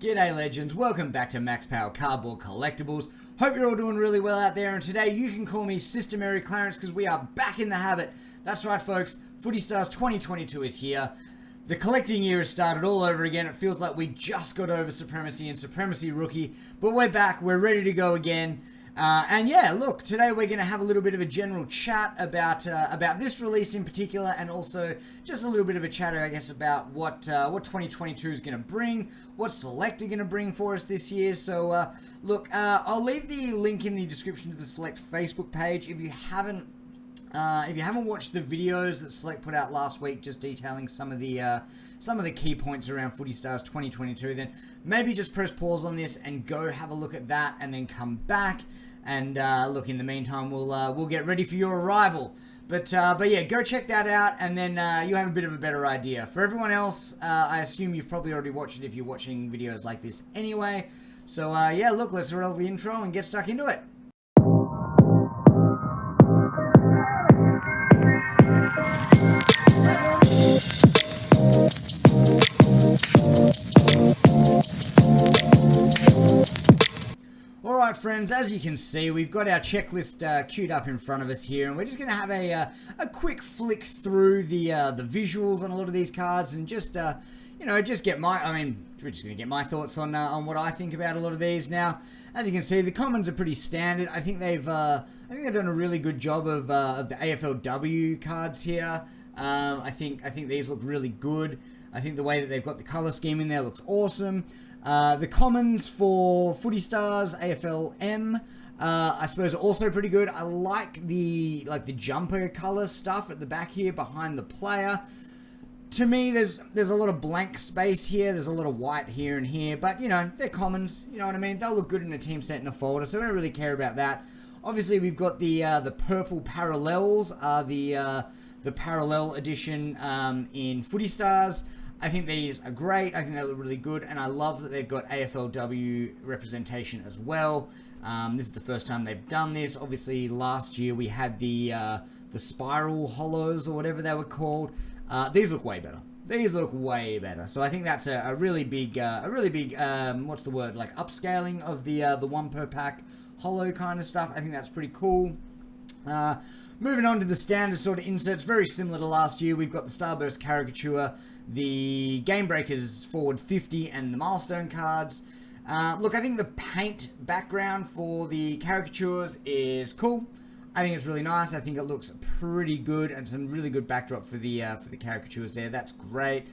G'day legends, welcome back to Max Power Cardboard Collectibles. Hope you're all doing really well out there, and today you can call me Sister Mary Clarence because we are back in the habit. That's right folks, Footy Stars 2022 is here. The collecting year has started all over again. It feels like we just got over Supremacy and Supremacy Rookie, but we're back, we're ready to go again. And yeah, look, today we're going to have a little bit of a general chat about this release in particular, and also just a little bit of a chat, I guess, about what 2022 is going to bring, what Select are going to bring for us this year. So, look, I'll leave the link in the description to the Select Facebook page. If you haven't watched the videos that Select put out last week, just detailing some of the key points around Footy Stars 2022, then maybe just press pause on this and go have a look at that, and then come back. And look, in the meantime, we'll get ready for your arrival. But yeah, go check that out, and then you'll have a bit of a better idea. For everyone else, I assume you've probably already watched it if you're watching videos like this anyway. So yeah, look, let's roll the intro and get stuck into it. Alright friends, as you can see, we've got our checklist queued up in front of us here, and we're just going to have a quick flick through the visuals on a lot of these cards, and just we're just going to get my thoughts on what I think about a lot of these. Now, as you can see, the commons are pretty standard. I think they've done a really good job of the AFLW cards here. I think these look really good. I think the way that they've got the color scheme in there looks awesome. The commons for Footy Stars, AFL I suppose are also pretty good. I like the jumper color stuff at the back here behind the player. To me, there's a lot of blank space here. There's a lot of white here and here, but you know, they're commons. You know what I mean? They'll look good in a team set in a folder, so I don't really care about that. Obviously, we've got the purple parallels, the parallel edition in Footy Stars. I think these are great. I think they look really good, and I love that they've got AFLW representation as well. This is the first time they've done this. Obviously, last year we had the spiral hollows or whatever they were called. These look way better. These look way better. So I think that's a really big what's the word, like upscaling of the 1 per pack hollow kind of stuff. I think that's pretty cool. Moving on to the standard sort of inserts, very similar to last year. We've got the Starburst caricature, the Game Breakers forward 50, and the milestone cards. Look, I think the paint background for the caricatures is cool. I think it's really nice. I think it looks pretty good, and some really good backdrop for the caricatures there. That's great.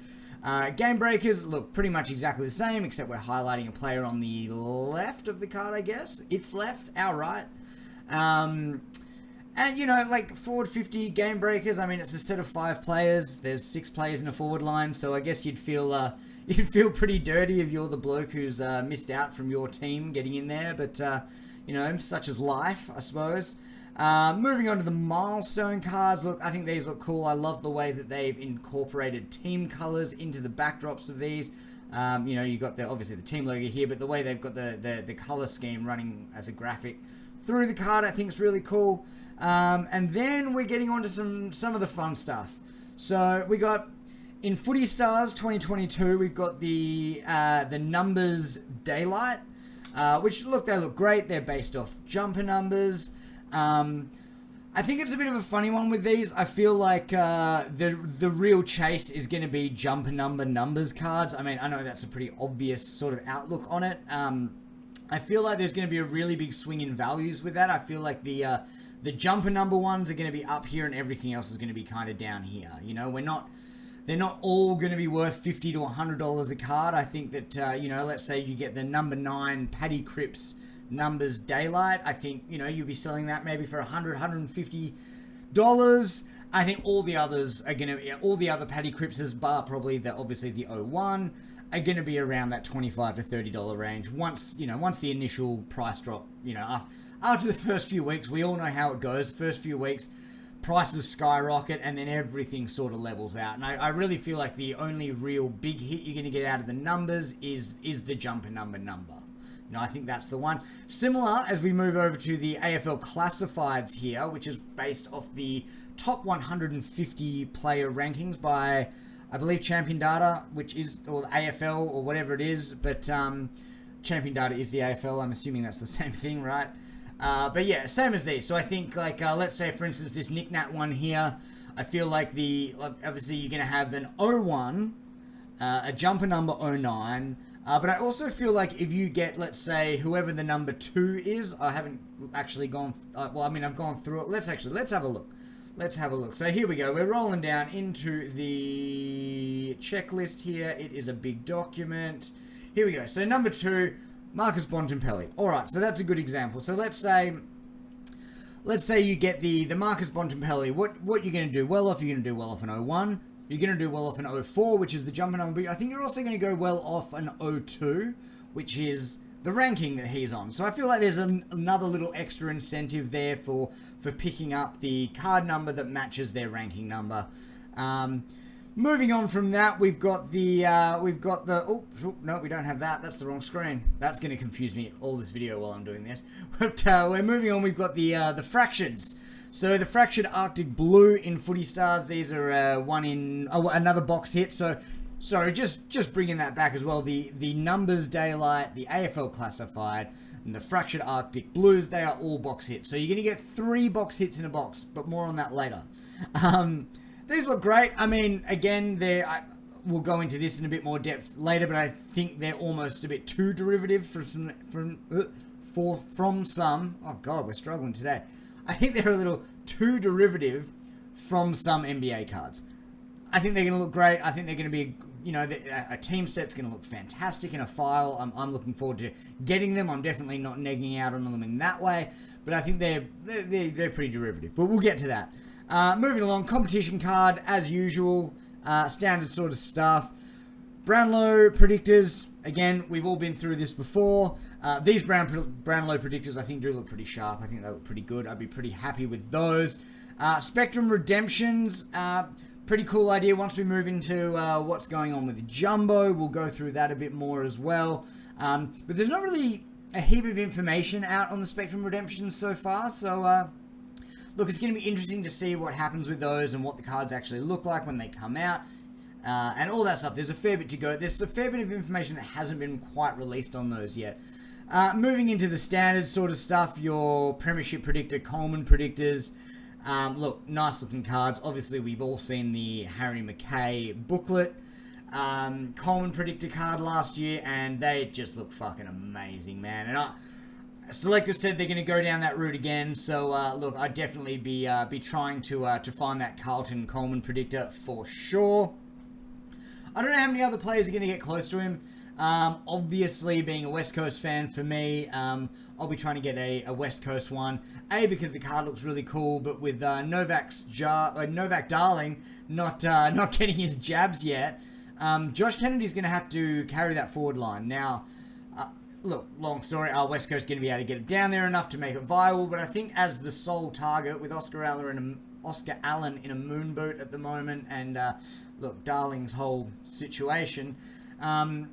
Game Breakers look pretty much exactly the same, except we're highlighting a player on the left of the card, I guess. Its left, our right. And, you know, like, forward 50 Game Breakers, I mean, it's a set of 5 players. There's 6 players in a forward line, so I guess you'd feel pretty dirty if you're the bloke who's missed out from your team getting in there. But, you know, such is life, I suppose. Moving on to the milestone cards. Look, I think these look cool. I love the way that they've incorporated team colors into the backdrops of these. You know, you've got obviously the team logo here, but the way they've got the color scheme running as a graphic through the card, I think is really cool. And then we're getting on to some of the fun stuff. So we got, in Footy Stars 2022, we've got the numbers Daylight, which look, they look great. They're based off jumper numbers. I think it's a bit of a funny one with these. I feel like the real chase is going to be jumper numbers cards. I mean, I know that's a pretty obvious sort of outlook on it. I feel like there's going to be a really big swing in values with that. I feel like the jumper number ones are going to be up here, and everything else is going to be kind of down here. You know, they're not all going to be worth $50 to $100 a card. I think that, you know, let's say you get the number 9 Paddy Cripps numbers Daylight. I think, you know, you'll be selling that maybe for $100, $150. I think all the others are going to, all the other Paddy Crippses, bar probably obviously the 01, are going to be around that $25 to $30 range once the initial price drop. You know, after the first few weeks, we all know how it goes. First few weeks, prices skyrocket, and then everything sort of levels out. And I really feel like the only real big hit you're going to get out of the numbers is the jumper number. You know, I think that's the one. Similar as we move over to the AFL Classifieds here, which is based off the top 150 player rankings by I believe Champion Data, which is, or the AFL or whatever it is, but Champion Data is the AFL. I'm assuming that's the same thing, right? But yeah, same as these. So I think, like, let's say, for instance, this Nick Nat one here, I feel like obviously you're going to have an 01, a jumper number 09, but I also feel like if you get, let's say, whoever the number 2 is, I haven't actually gone, well, I mean, I've gone through it. Let's have a look. Let's have a look. So here we go. We're rolling down into the checklist here. It is a big document. Here we go. So number 2, Marcus Bontempelli. All right, so that's a good example. So let's say you get the Marcus Bontempelli. What you're going to do well off? You're going to do well off an 01. You're going to do well off an 04, which is the jumper number. But I think you're also going to go well off an 02, which is the ranking that he's on. So I feel like there's another little extra incentive there for picking up the card number that matches their ranking number. Moving on from that, we've got the oh no, we don't have that. That's the wrong screen. That's going to confuse me all this video while I'm doing this. But we're moving on. We've got the fractions. So the fractured Arctic Blue in Footy Stars. These are another box hit. So sorry, just bringing that back as well. The Numbers Daylight, the AFL Classified, and the Fractured Arctic Blues, they are all box hits. So you're going to get 3 box hits in a box, but more on that later. These look great. I mean, again, we'll go into this in a bit more depth later, but I think they're almost a bit too derivative from some. Oh God, we're struggling today. I think they're a little too derivative from some NBA cards. I think they're going to look great. I think they're going to be, a team set's going to look fantastic in a file. I'm looking forward to getting them. I'm definitely not negging out on them in that way, but I think they're pretty derivative. But we'll get to that. Moving along, competition card as usual, standard sort of stuff. Brownlow predictors. Again, we've all been through this before. These Brownlow predictors, I think, do look pretty sharp. I think they look pretty good. I'd be pretty happy with those. Spectrum redemptions. Pretty cool idea. Once we move into what's going on with Jumbo, we'll go through that a bit more as well. But there's not really a heap of information out on the Spectrum redemptions so far. So, look, it's going to be interesting to see what happens with those and what the cards actually look like when they come out. And all that stuff. There's a fair bit to go. There's a fair bit of information that hasn't been quite released on those yet. Moving into the standard sort of stuff, your Premiership predictor, Coleman predictors. Look, nice looking cards. Obviously, we've all seen the Harry McKay booklet. Coleman predictor card last year, and they just look fucking amazing, man. And selectors said they're going to go down that route again. So, look, I'd definitely be trying to find that Carlton Coleman predictor for sure. I don't know how many other players are going to get close to him. Obviously, being a West Coast fan for me, I'll be trying to get a West Coast one. Because the card looks really cool, but with Novak Darling not getting his jabs yet, Josh Kennedy's going to have to carry that forward line. Now, look, long story, are West Coast going to be able to get it down there enough to make it viable? But I think as the sole target, with Oscar Allen in a moon boot at the moment, and look, Darling's whole situation,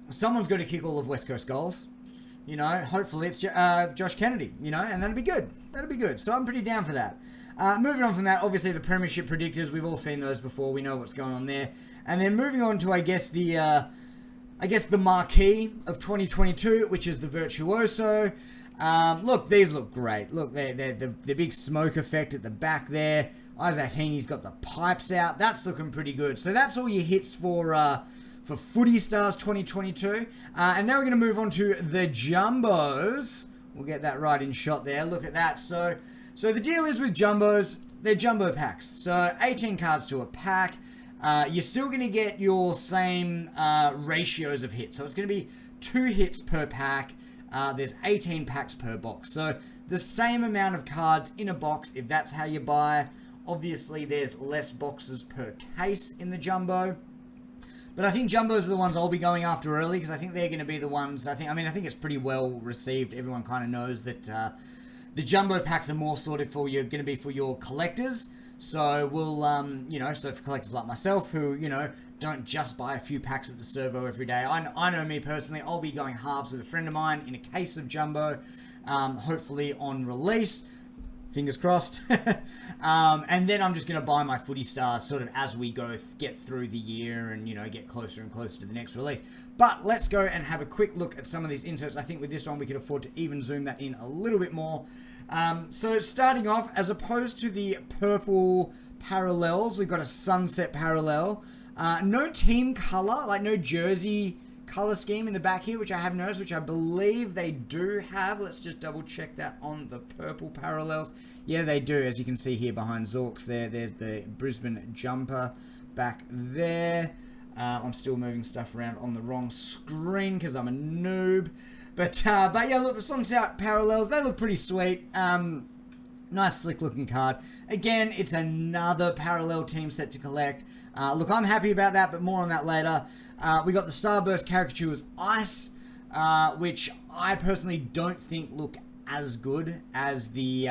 someone's got to kick all of West Coast goals. Hopefully it's Josh Kennedy, and that'll be good. That'll be good. So I'm pretty down for that. Moving on from that, obviously the Premiership predictors, we've all seen those before. We know what's going on there. And then moving on to, the marquee of 2022, which is the Virtuoso. Look, these look great. Look, they're the big smoke effect at the back there. Isaac Heaney's got the pipes out. That's looking pretty good. So that's all your hits for Footy Stars 2022. And now we're going to move on to the Jumbos. We'll get that right in shot there. Look at that. So the deal is with Jumbos, they're Jumbo packs. So 18 cards to a pack. You're still going to get your same ratios of hits. So it's going to be 2 hits per pack. There's 18 packs per box. So the same amount of cards in a box if that's how you buy. Obviously, there's less boxes per case in the Jumbo. But I think Jumbos are the ones I'll be going after early because I think they're going to be the ones, I think it's pretty well received. Everyone kind of knows that the Jumbo packs are more sorted for you, going to be for your collectors. So we'll, so for collectors like myself who, don't just buy a few packs at the servo every day. I know me personally, I'll be going halves with a friend of mine in a case of Jumbo, hopefully on release. Fingers crossed. And then I'm just going to buy my Footy Stars sort of as we get through the year and, get closer and closer to the next release. But let's go and have a quick look at some of these inserts. I think with this one we can afford to even zoom that in a little bit more. So starting off, as opposed to the purple parallels, we've got a sunset parallel. No team color, like no jersey color scheme in the back here, which I have noticed, which I believe they do have. Let's just double check that on the purple parallels. Yeah, they do. As you can see here behind Zorks there's the Brisbane jumper back there. I'm still moving stuff around on the wrong screen because I'm a noob. But yeah, look, the sunset parallels, they look pretty sweet. Nice slick looking card. Again, it's another parallel team set to collect. Look, I'm happy about that, but more on that later. We got the Starburst Caricatures Ice, which I personally don't think look as good as the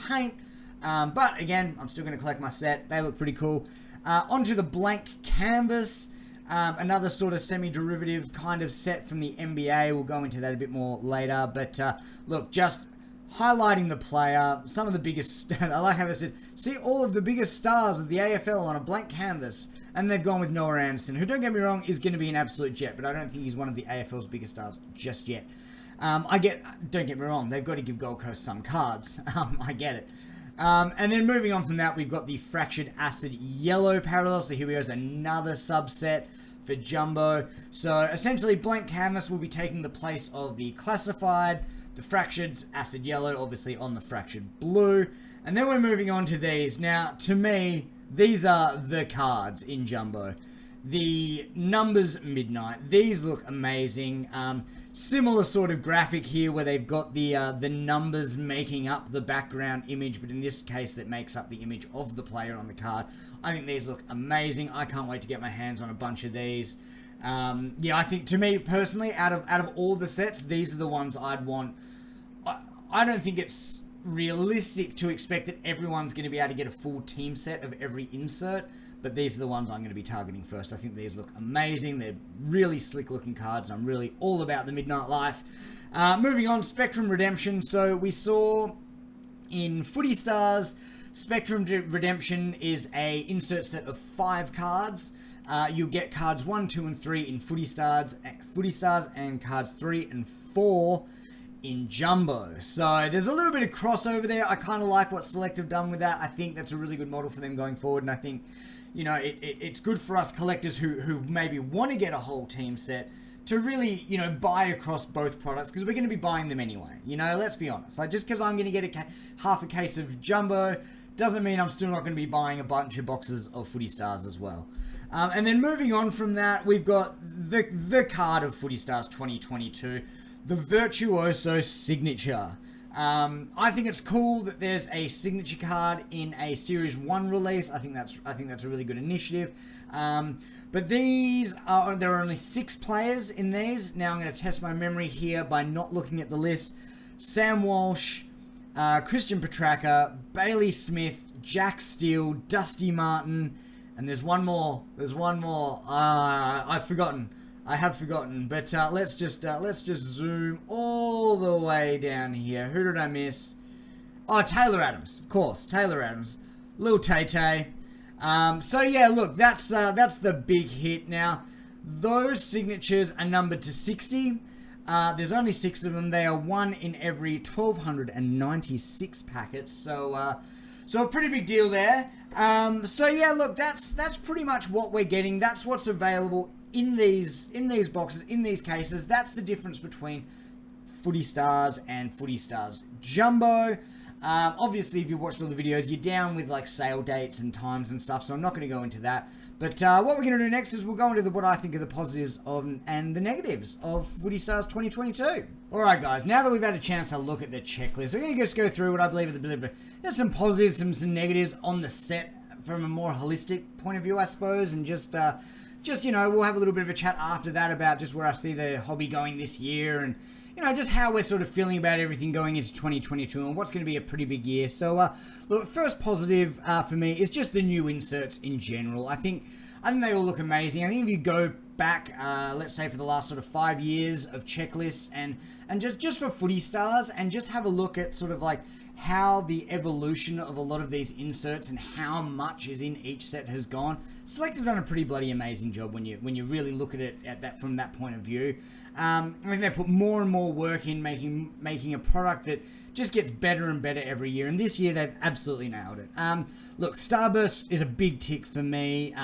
paint. But again, I'm still going to collect my set. They look pretty cool. Onto the Blank Canvas, another sort of semi-derivative kind of set from the NBA. We'll go into that a bit more later. But look, just highlighting the player, some of the biggest, I like how they said, see all of the biggest stars of the AFL on a blank canvas, and they've gone with Noah Anderson, who, don't get me wrong, is going to be an absolute jet, but I don't think he's one of the AFL's biggest stars just yet. Don't get me wrong, they've got to give Gold Coast some cards. I get it. And then moving on from that, we've got the Fractured Acid Yellow parallel, so here we go, another subset for Jumbo. So essentially, blank canvas will be taking the place of the Classified, the Fractured Acid Yellow, obviously on the Fractured Blue. And then we're moving on to these. Now, to me, these are the cards in Jumbo. The Numbers Midnight. These look amazing. Similar sort of graphic here where they've got the numbers making up the background image, but in this case that makes up the image of the player on the card. I think these look amazing. I can't wait to get my hands on a bunch of these. Yeah, I think, to me personally, out of all the sets, these are the ones I'd want. I don't think it's realistic to expect that everyone's going to be able to get a full team set of every insert, but these are the ones I'm going to be targeting first. I think these look amazing. They're really slick looking cards, and I'm really all about the Midnight Life. Moving on, Spectrum Redemption. So we saw in Footy Stars, Spectrum Redemption is a insert set of 5 cards. You'll get cards 1, 2, and 3 in Footy Stars, and cards 3 and 4 in Jumbo. So there's a little bit of crossover there. I kind of like what Select have done with that. I think that's a really good model for them going forward, and I think, it's good for us collectors who maybe want to get a whole team set to really, buy across both products, because we're going to be buying them anyway. Let's be honest. Like, just because I'm going to get half a case of Jumbo doesn't mean I'm still not going to be buying a bunch of boxes of Footy Stars as well. And then moving on from that, we've got the card of Footy Stars 2022, the Virtuoso Signature. I think it's cool that there's a signature card in a Series 1 release. I think that's a really good initiative. But there are only 6 players in these. Now I'm going to test my memory here by not looking at the list. Sam Walsh, Christian Petracca, Bailey Smith, Jack Steele, Dusty Martin, and there's one more. I have forgotten. But let's just zoom all the way down here. Who did I miss? Oh, Taylor Adams, of course. Taylor Adams, Lil Tay Tay. So yeah, look, that's the big hit. Now, those signatures are numbered to 60. There's only 6 of them. They are 1 in every 1,296 packets. So a pretty big deal there. So yeah, look, that's pretty much what we're getting. That's what's available in these boxes, in these cases. That's the difference between Footy Stars and Footy Stars Jumbo. Obviously, if you've watched all the videos, you're down with like sale dates and times and stuff, so I'm not going to go into that. But what we're going to do next is we'll go into what I think are the positives and the negatives of Footy Stars 2022. Alright guys, now that we've had a chance to look at the checklist, we're going to just go through what I believe are there's some positives, some negatives on the set from a more holistic point of view, I suppose, and just we'll have a little bit of a chat after that about just where I see the hobby going this year, and just how we're sort of feeling about everything going into 2022 and what's going to be a pretty big year. So, look, first positive for me is just the new inserts in general. I think I think they all look amazing. I think if you go back, let's say for the last sort of 5 years of checklists and just for Footy Stars, and just have a look at sort of like how the evolution of a lot of these inserts and how much is in each set has gone. Select have done a pretty bloody amazing job when you really look at it from that point of view. I mean, they put more and more work in making a product that just gets better and better every year, and this year they've absolutely nailed it. Look, Starburst is a big tick for me.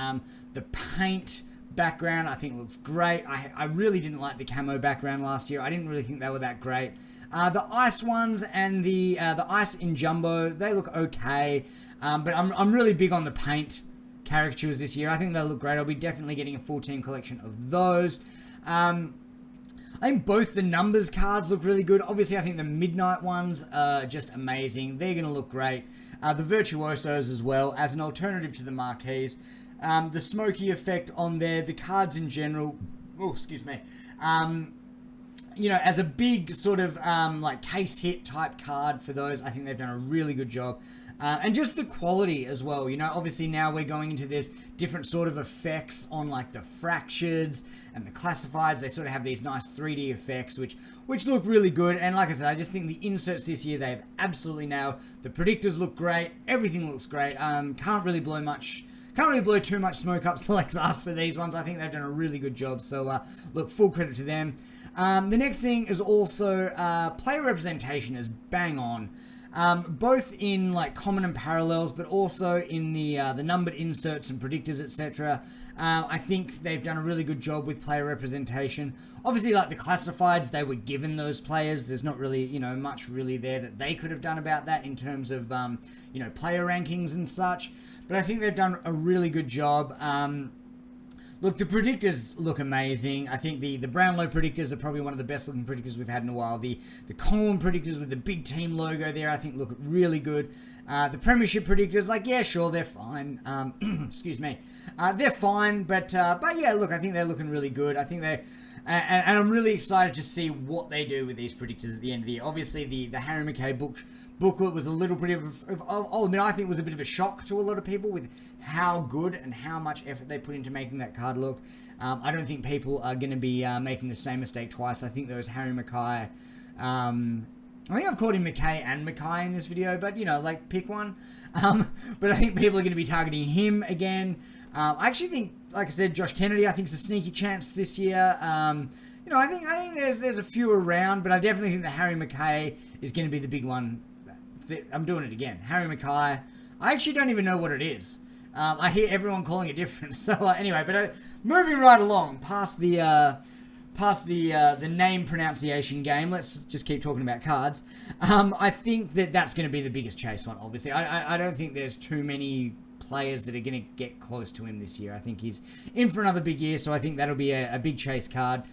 The paint background I think looks great. I really didn't like the camo background last year. I didn't really think they were that great. The ice ones and the ice in jumbo, they look okay, but I'm really big on the paint caricatures this year. I think they'll look great. I'll be definitely getting a full team collection of those. I think both the numbers cards look really good. Obviously, I think the Midnight ones are just amazing. They're going to look great. The Virtuosos as well, as an alternative to the marquees. The smoky effect on there, the cards in general, oh, excuse me, you know, as a big sort of like case hit type card for those, I think they've done a really good job. And just the quality as well, you know, obviously now we're going into this different sort of effects on like the fractures and the classifieds. They sort of have these nice 3D effects, which look really good. And like I said, I just think the inserts this year, they've absolutely nailed. The predictors look great. Everything looks great. Can't really blow too much smoke up Select's ass for these ones. I think they've done a really good job. So, look, full credit to them. The next thing is also player representation is bang on. Both in like common and parallels, but also in the numbered inserts and predictors, etc. I think they've done a really good job with player representation. Obviously, like the classifieds, they were given those players. There's not really, you know, much really there that they could have done about that in terms of, you know, player rankings and such. But I think they've done a really good job. Look, the predictors look amazing. I think the Brownlow predictors are probably one of the best looking predictors we've had in a while. The Colin predictors with the big team logo there, I think look really good. The Premiership predictors, like, yeah, sure, they're fine. Excuse me. They're fine, but yeah, look, I think they're looking really good. I think they're... And I'm really excited to see what they do with these predictors at the end of the year. Obviously, the Harry Mackay booklet was a little bit I'll admit, I think it was a bit of a shock to a lot of people with how good and how much effort they put into making that card look. I don't think people are going to be making the same mistake twice. I think those Harry Mackay... I think I've called him Mackay and Mackay in this video, but, you know, like, pick one. But I think people are going to be targeting him again. I actually think, like I said, Josh Kennedy, I think, is a sneaky chance this year. You know, I think there's a few around, but I definitely think that Harry Mackay is going to be the big one. I'm doing it again. Harry Mackay. I actually don't even know what it is. I hear everyone calling it different. So, anyway, but moving right along past the name pronunciation game, let's just keep talking about cards. I think that's going to be the biggest chase one, obviously. I don't think there's too many players that are going to get close to him this year. I think he's in for another big year, so I think that'll be a big chase card.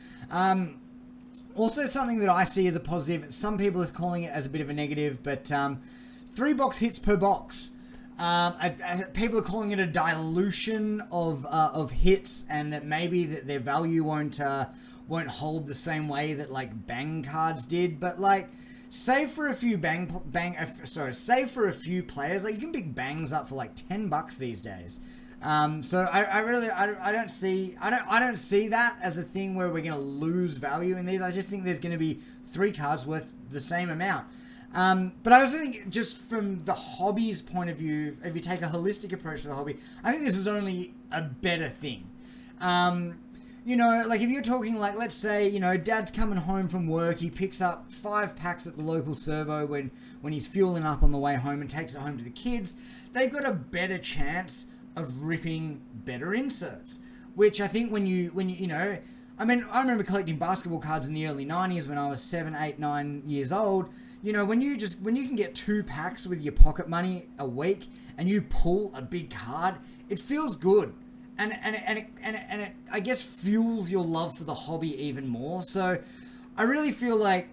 Also, something that I see as a positive, some people are calling it as a bit of a negative, but 3 box hits per box. People are calling it a dilution of hits, and that maybe that their value won't hold the same way that like bang cards did, but like save for a few save for a few players, like you can pick bangs up for like $10 these days. So I don't see that as a thing where we're going to lose value in these. I just think there's going to be 3 cards worth the same amount. But I also think just from the hobby's point of view, if you take a holistic approach to the hobby, I think this is only a better thing. You know, like if you're talking like, let's say, you know, dad's coming home from work, he picks up 5 packs at the local servo when he's fueling up on the way home and takes it home to the kids, they've got a better chance of ripping better inserts. Which I think when you know, I mean, I remember collecting basketball cards in the early 90s when I was 7, 8, 9 years old. You know, when you can get 2 packs with your pocket money a week and you pull a big card, it feels good. And it I guess fuels your love for the hobby even more. So I really feel like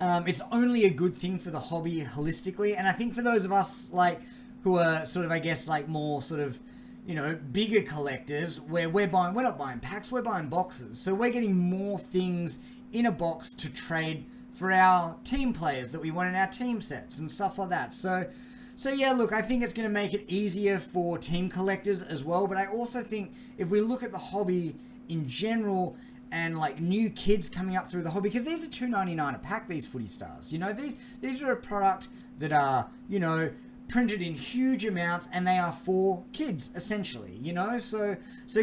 it's only a good thing for the hobby holistically. And I think for those of us like who are sort of, I guess, like more sort of, you know, bigger collectors, where we're not buying packs, we're buying boxes. So we're getting more things in a box to trade for our team players that we want in our team sets and stuff like that. So So yeah, look, I think it's going to make it easier for team collectors as well. But I also think if we look at the hobby in general and like new kids coming up through the hobby, because these are $2.99 a pack, these Footy Stars. You know, these are a product that are, you know, printed in huge amounts, and they are for kids essentially, you know. So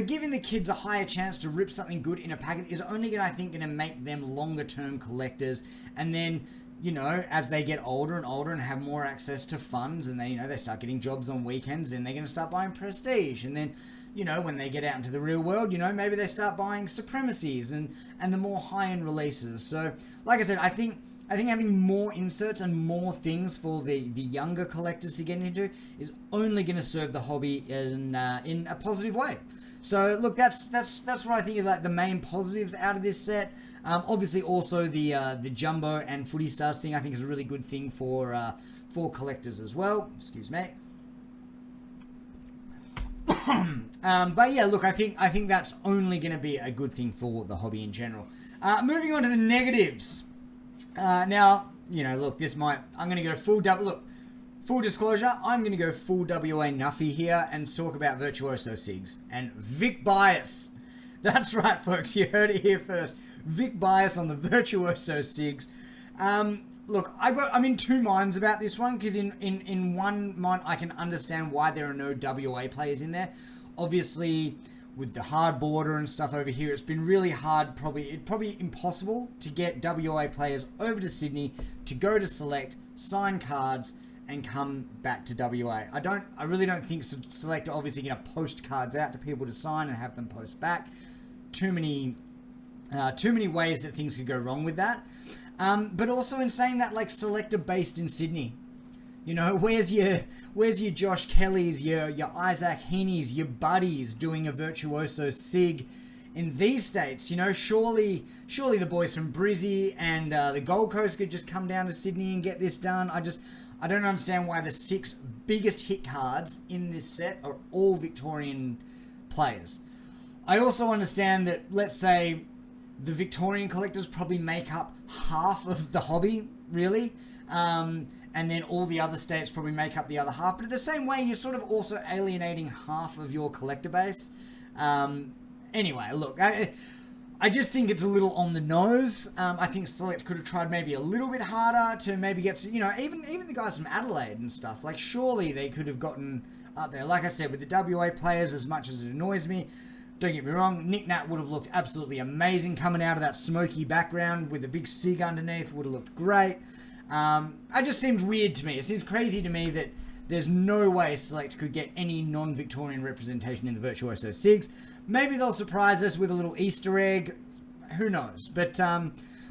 giving the kids a higher chance to rip something good in a packet is only going to make them longer term collectors. And then, you know, as they get older and older and have more access to funds, and they, you know, they start getting jobs on weekends, and they're going to start buying Prestige. And then, you know, when they get out into the real world, you know, maybe they start buying Supremacies and the more high-end releases. So, like I said, I think having more inserts and more things for the younger collectors to get into is only going to serve the hobby in a positive way. So look, that's what I think of like the main positives out of this set. Obviously, also the Jumbo and Footy Stars thing I think is a really good thing for collectors as well. Excuse me. But yeah, look, I think that's only going to be a good thing for the hobby in general. Moving on to the negatives. Now, you know, look, I'm going to go full disclosure, I'm going to go full WA Nuffy here and talk about Virtuoso Sigs and Vic Bias. That's right, folks, you heard it here first. Vic Bias on the Virtuoso Sigs. Look, I'm in two minds about this one, because in one mind I can understand why there are no WA players in there. Obviously, with the hard border and stuff over here, it's been really hard, probably impossible to get WA players over to Sydney to go to Select, sign cards, and come back to WA. I really don't think Select are obviously going to post cards out to people to sign and have them post back. Too many ways that things could go wrong with that. But also in saying that, like, Select are based in Sydney. You know, where's your Josh Kellys, your Isaac Heaney's, your buddies doing a Virtuoso Sig in these states? You know, surely the boys from Brizzy and the Gold Coast could just come down to Sydney and get this done. I don't understand why the 6 biggest hit cards in this set are all Victorian players. I also understand that, let's say, the Victorian collectors probably make up half of the hobby, really. And then all the other states probably make up the other half. But in the same way, you're sort of also alienating half of your collector base. Anyway, look, I just think it's a little on the nose. I think Select could have tried maybe a little bit harder to maybe get, you know, even the guys from Adelaide and stuff. Like, surely they could have gotten up there. Like I said, with the WA players, as much as it annoys me, don't get me wrong, Nick Nat would have looked absolutely amazing coming out of that smoky background with a big Sig underneath. Would have looked great. It just seems weird to me. It seems crazy to me that there's no way Select could get any non-Victorian representation in the Virtuoso Sigs. Maybe they'll surprise us with a little Easter egg. Who knows? But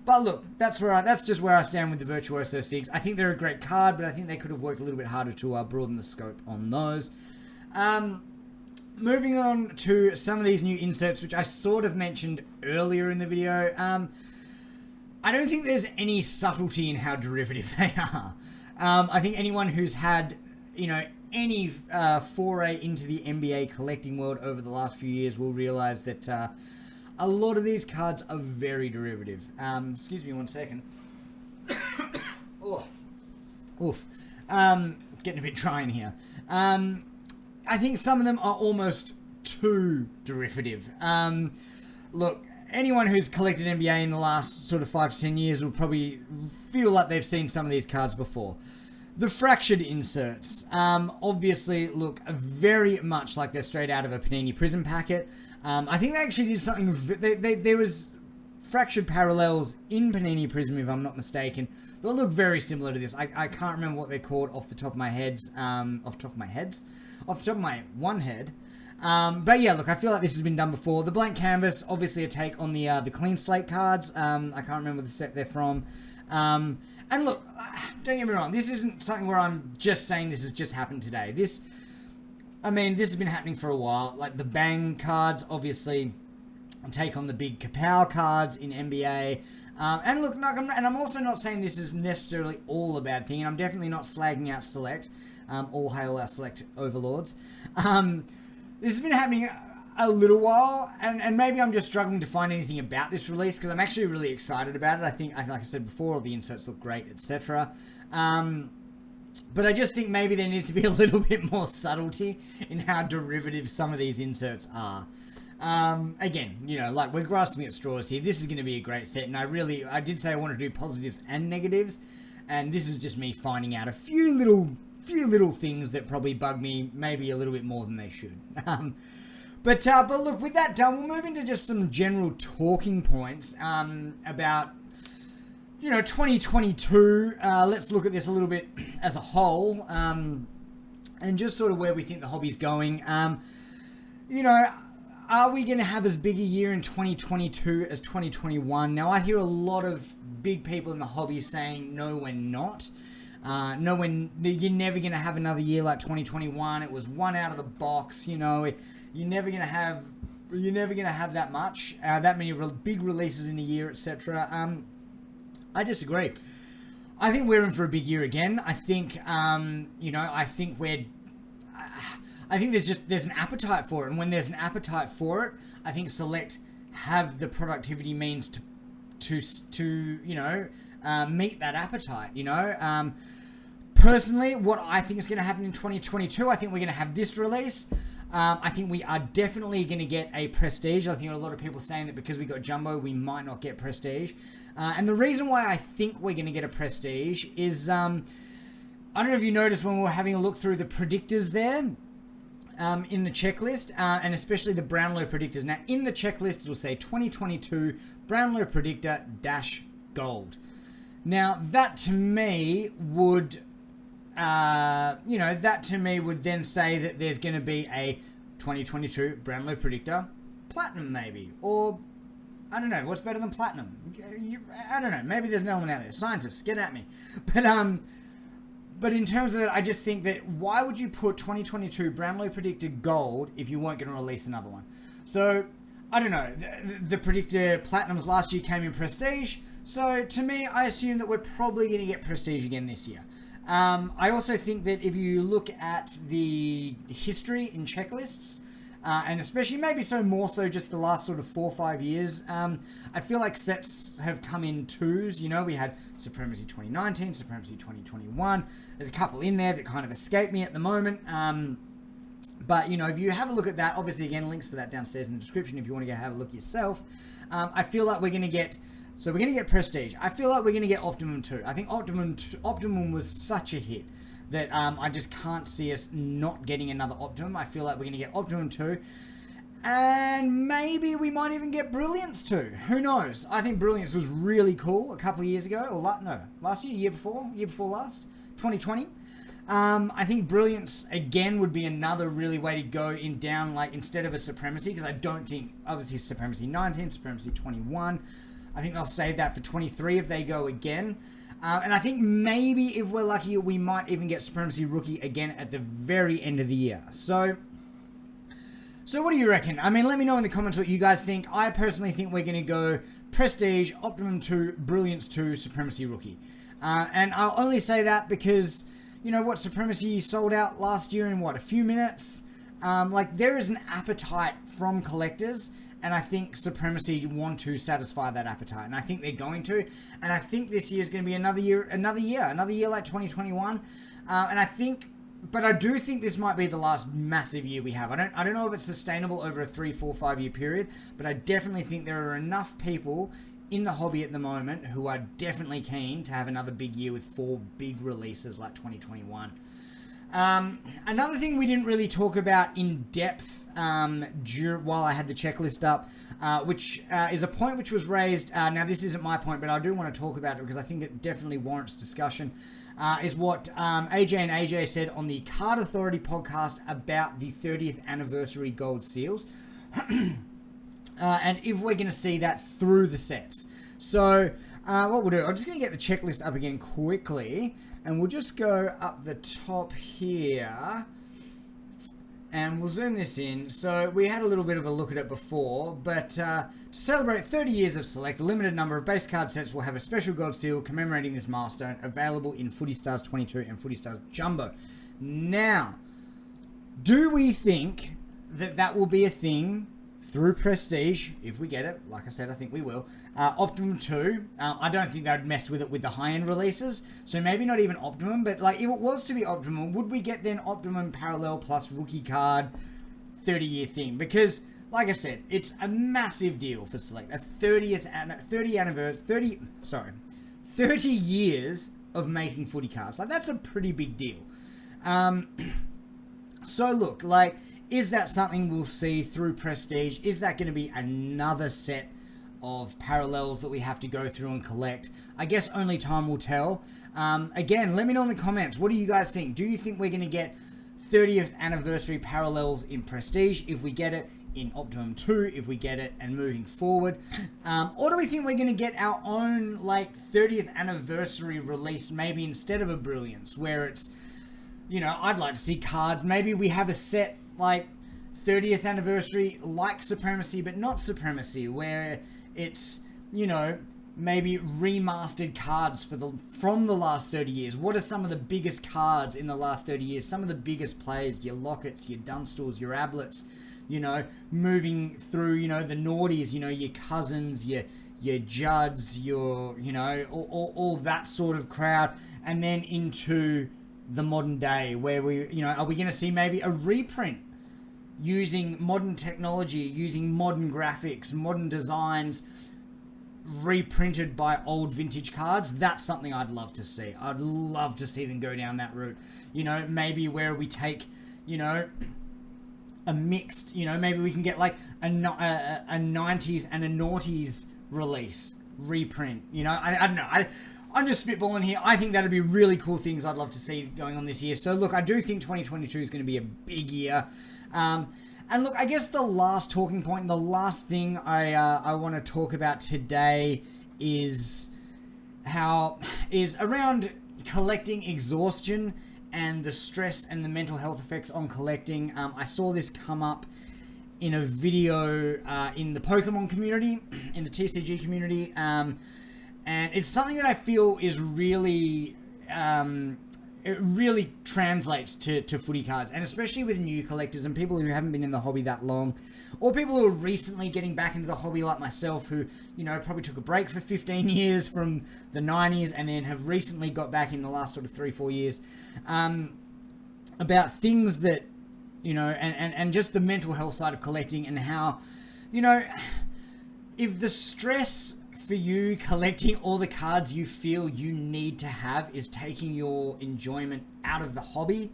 look, that's just where I stand with the Virtuoso Sigs. I think they're a great card, but I think they could have worked a little bit harder to broaden the scope on those. Moving on to some of these new inserts, which I sort of mentioned earlier in the video. I don't think there's any subtlety in how derivative they are. I think anyone who's had, you know, any foray into the NBA collecting world over the last few years will realize that a lot of these cards are very derivative. Excuse me one second. Oh. Oof. It's getting a bit dry in here. I think some of them are almost too derivative. Look, anyone who's collected NBA in the last sort of 5 to 10 years will probably feel like they've seen some of these cards before. The fractured inserts obviously look very much like they're straight out of a Panini Prism packet. I think they actually did something. There was fractured parallels in Panini Prism, if I'm not mistaken. They'll look very similar to this. I can't remember what they're called off the top of my heads. Off the top of my one head. But yeah, look, I feel like this has been done before. The blank canvas, obviously a take on the clean slate cards. I can't remember the set they're from. And look, don't get me wrong, this isn't something where I'm just saying this has just happened today. This has been happening for a while. Like the Bang cards, obviously, take on the big Kapow cards in NBA. And look, I'm also not saying this is necessarily all a bad thing, and I'm definitely not slagging out Select. All hail our Select overlords. This has been happening a little while, and maybe I'm just struggling to find anything about this release, because I'm actually really excited about it. I think, like I said before, all the inserts look great, etc. But I just think maybe there needs to be a little bit more subtlety in how derivative some of these inserts are. Again, you know, like we're grasping at straws here. This is going to be a great set, and I did say I want to do positives and negatives, and this is just me finding out a few little things that probably bug me maybe a little bit more than they should. But look, with that done, we'll move into just some general talking points about, you know, 2022. Let's look at this a little bit as a whole, and just sort of where we think the hobby's going. You know, are we going to have as big a year in 2022 as 2021? Now, I hear a lot of big people in the hobby saying, no, we're not. No, you're never going to have another year like 2021. It was one out of the box. You know, you're never going to have that much, that many big releases in a year, etc. I disagree. I think we're in for a big year again. I think, you know, I think there's an appetite for it, and when there's an appetite for it, I think Select have the productivity means to you know, meet that appetite. You know, personally, what I think is going to happen in 2022, I think we're going to have this release. I think we are definitely going to get a Prestige. I think a lot of people saying that because we got Jumbo, we might not get Prestige. And the reason why I think we're going to get a Prestige is, I don't know if you noticed when we were having a look through the predictors there, in the checklist, and especially the Brownlow predictors. Now, in the checklist, it'll say 2022 Brownlow predictor - gold. Now, that to me would, you know, that to me would then say that there's going to be a 2022 Brownlow predictor platinum, maybe, or I don't know, what's better than platinum? I don't know. Maybe there's an element out there. Scientists, get at me. But in terms of it, I just think that why would you put 2022 Brownlow Predictor Gold if you weren't going to release another one? So, I don't know. The Predictor Platinums last year came in Prestige. So, to me, I assume that we're probably going to get Prestige again this year. I also think that if you look at the history in checklists, and especially maybe more so just the last sort of 4 or 5 years, I feel like sets have come in twos. You know, we had Supremacy 2019, Supremacy 2021. There's a couple in there that kind of escape me at the moment. But, you know, if you have a look at that, obviously, again, links for that downstairs in the description if you want to go have a look yourself. I feel like we're going to get... So we're going to get Prestige. I feel like we're going to get Optimum 2. I think Optimum was such a hit that I just can't see us not getting another Optimum. I feel like we're going to get Optimum 2. And maybe we might even get Brilliance 2. Who knows? I think Brilliance was really cool a couple of years ago. Or last year? Year before last? 2020. I think Brilliance, again, would be another really way to go in down, like, instead of a Supremacy. Because I don't think, obviously, Supremacy 19, Supremacy 21. I think they'll save that for 23 if they go again. And I think maybe if we're lucky, we might even get Supremacy Rookie again at the very end of the year. So what do you reckon? I mean, let me know in the comments what you guys think. I personally think we're going to go Prestige, Optimum 2, Brilliance 2, Supremacy Rookie. And I'll only say that because, you know what, Supremacy sold out last year in, a few minutes? Like, there is an appetite from collectors. And I think Supremacy want to satisfy that appetite. And I think they're going to. And I think this year is going to be another year like 2021. But I do think this might be the last massive year we have. I don't know if it's sustainable over a 3, 4, 5 year period. But I definitely think there are enough people in the hobby at the moment who are definitely keen to have another big year with 4 big releases like 2021. Another thing we didn't really talk about in depth while I had the checklist up, which is a point which was raised, now this isn't my point, but I do want to talk about it because I think it definitely warrants discussion, is what AJ and AJ said on the Card Authority podcast about the 30th anniversary gold seals, and if we're going to see that through the sets. So what we'll do, I'm just going to get the checklist up again quickly, and we'll just go up the top here, and we'll zoom this in. So we had a little bit of a look at it before, but to celebrate 30 years of Select, a limited number of base card sets will have a special gold seal commemorating this milestone, available in Footy Stars 22 and Footy Stars Jumbo. Now, do we think that that will be a thing through Prestige, if we get it, like I said, I think we will. Optimum 2, I don't think they'd mess with it with the high-end releases, so maybe not even Optimum, but like if it was to be Optimum, would we get then Optimum Parallel plus rookie card 30-year thing? Because, like I said, it's a massive deal for Select. A 30 years of making footy cards. Like, that's a pretty big deal. So look, like, is that something we'll see through Prestige? Is that going to be another set of parallels that we have to go through and collect? I guess only time will tell. Again, let me know in the comments. What do you guys think? Do you think we're going to get 30th anniversary parallels in Prestige if we get it? In Optimum 2 if we get it and moving forward? Or do we think we're going to get our own like 30th anniversary release, maybe instead of a Brilliance, where it's, you know, I'd like to see card, maybe we have a set like 30th anniversary like Supremacy but not Supremacy, where it's, you know, maybe remastered cards from the last 30 years. What are some of the biggest cards in the last 30 years? Some of the biggest players, your Locketts, your Dunstals, your Ablets, you know, moving through, you know, the naughties, you know, your Cousins, your Judds, your, you know, all that sort of crowd, and then into the modern day where we, you know, are we going to see maybe a reprint using modern technology, using modern graphics, modern designs, reprinted by old vintage cards? That's something I'd love to see. I'd love to see them go down that route. You know, maybe where we take, you know, a mixed, you know, maybe we can get like a 90s and a noughties release reprint. You know, I don't know. I'm just spitballing here. I think that'd be really cool things I'd love to see going on this year. So look, I do think 2022 is going to be a big year. And look, I guess the last talking point, the last thing I want to talk about today is around collecting exhaustion and the stress and the mental health effects on collecting. I saw this come up in a video in the Pokemon community, in the TCG community, and it's something that I feel is really, it really translates to footy cards, and especially with new collectors and people who haven't been in the hobby that long, or people who are recently getting back into the hobby like myself, who, you know, probably took a break for 15 years from the 90s and then have recently got back in the last sort of 3-4 years, about things that, you know, and just the mental health side of collecting, and how, you know, if the stress for you collecting all the cards you feel you need to have is taking your enjoyment out of the hobby,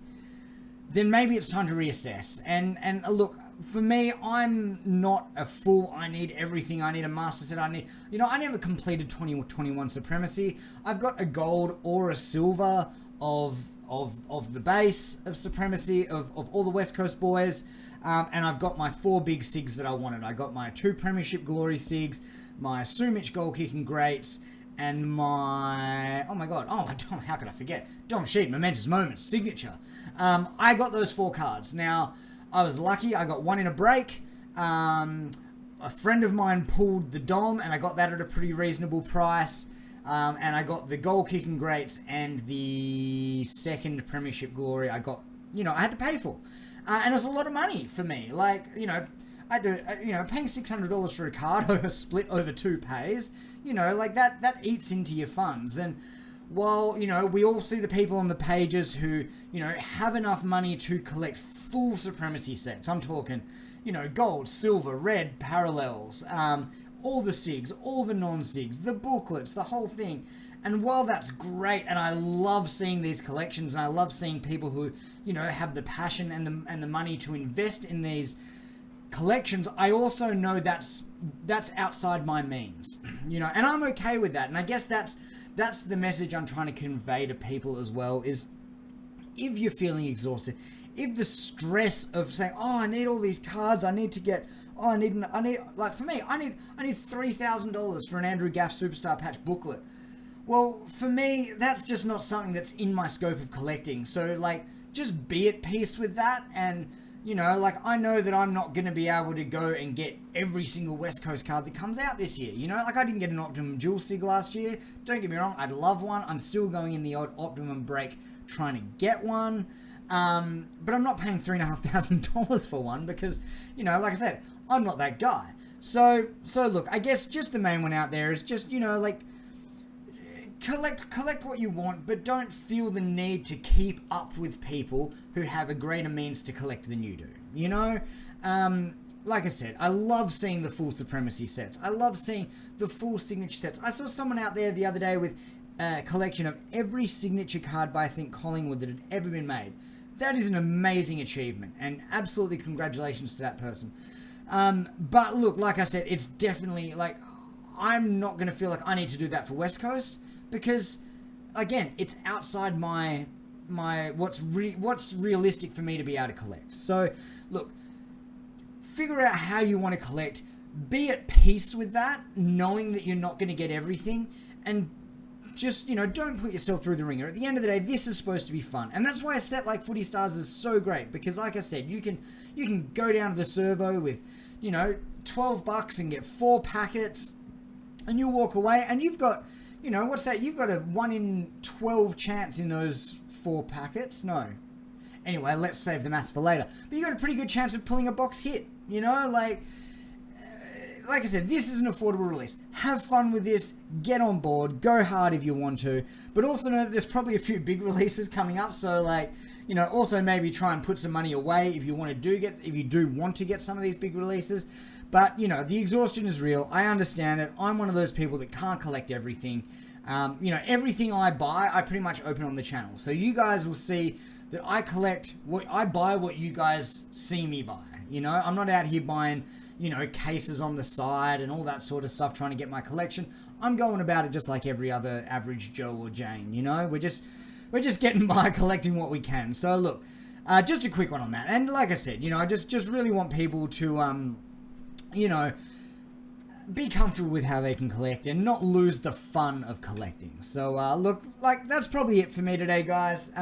then maybe it's time to reassess. And look, for me, I'm not a fool. I need everything. I need a master set. I need, you know, I never completed 2021 Supremacy. I've got a gold or a silver of the base of Supremacy, of all the West Coast boys, and I've got my 4 big SIGs that I wanted. I got my 2 Premiership Glory SIGs, my Sumich goal kicking greats, and my, oh my god, oh, Dom, how could I forget? Dom Sheet, Momentous Moments, signature. I got those 4 cards. Now, I was lucky, I got 1 in a break. A friend of mine pulled the Dom, and I got that at a pretty reasonable price. And I got the goal kicking greats and the 2nd Premiership Glory I got, you know, I had to pay for. And it was a lot of money for me. Like, you know, I do, you know, paying $600 for a card over split over 2 pays, you know, like that eats into your funds. And while, you know, we all see the people on the pages who, you know, have enough money to collect full Supremacy sets. I'm talking, you know, gold, silver, red, parallels, all the SIGs, all the non-SIGs, the booklets, the whole thing. And while that's great, and I love seeing these collections, and I love seeing people who, you know, have the passion and the money to invest in these collections, I also know that's outside my means, you know, and I'm okay with that. And I guess that's the message I'm trying to convey to people as well, is if you're feeling exhausted, if the stress of saying, oh, I need all these cards, I need to get, oh, I need, like for me, I need $3,000 for an Andrew Gaff Superstar Patch booklet. Well, for me, that's just not something that's in my scope of collecting. So, like, just be at peace with that. And, you know, like, I know that I'm not going to be able to go and get every single West Coast card that comes out this year. You know, like, I didn't get an Optimum Dual Sig last year. Don't get me wrong, I'd love one. I'm still going in the odd Optimum break trying to get one. But I'm not paying $3,500 for one because, you know, like I said, I'm not that guy. So look, I guess just the main one out there is just, you know, like, collect what you want, but don't feel the need to keep up with people who have a greater means to collect than you do. You know, like I said, I love seeing the full supremacy sets. I love seeing the full signature sets. I saw someone out there the other day with a collection of every signature card by, I think, Collingwood that had ever been made. That is an amazing achievement, and absolutely congratulations to that person. But look, like I said, it's definitely, like, I'm not going to feel like I need to do that for West Coast, because, again, it's outside my what's realistic for me to be able to collect. So, look, figure out how you want to collect. Be at peace with that, knowing that you're not going to get everything, and just, you know, don't put yourself through the ringer. At the end of the day, this is supposed to be fun, and that's why a set like Footy Stars is so great, because, like I said, you can go down to the servo with, you know, $12 and get 4 packets, and you'll walk away, and you've got, you know, what's that? You've got a 1 in 12 chance in those 4 packets. No. Anyway, let's save the maths for later. But you got a pretty good chance of pulling a box hit. You know, like I said, this is an affordable release. Have fun with this. Get on board. Go hard if you want to. But also know that there's probably a few big releases coming up. So, like, you know, also maybe try and put some money away if you do want to get some of these big releases. But, you know, the exhaustion is real. I understand it. I'm one of those people that can't collect everything. You know, everything I buy, I pretty much open on the channel. So you guys will see that I buy what you guys see me buy. You know, I'm not out here buying, you know, cases on the side and all that sort of stuff trying to get my collection. I'm going about it just like every other average Joe or Jane, you know? We're just getting by collecting what we can. So look, just a quick one on that. And like I said, you know, I just really want people to, you know, be comfortable with how they can collect and not lose the fun of collecting. So look, like, that's probably it for me today, guys.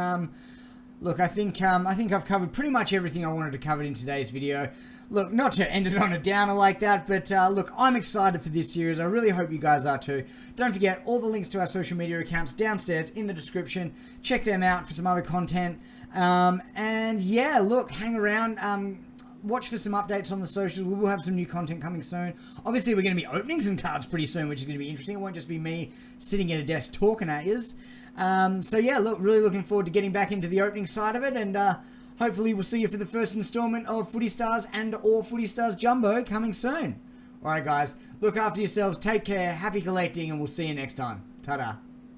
Look, I think I've covered pretty much everything I wanted to cover in today's video. Look, not to end it on a downer like that, but look, I'm excited for this series. I really hope you guys are too. Don't forget, all the links to our social media accounts downstairs in the description. Check them out for some other content. And yeah, look, hang around. Watch for some updates on the socials. We will have some new content coming soon. Obviously, we're going to be opening some cards pretty soon, which is going to be interesting. It won't just be me sitting at a desk talking at yous. So yeah, look, really looking forward to getting back into the opening side of it, and hopefully we'll see you for the first installment of Footy Stars or Footy Stars Jumbo coming soon. Alright guys, look after yourselves, take care, happy collecting, and we'll see you next time. Ta-da.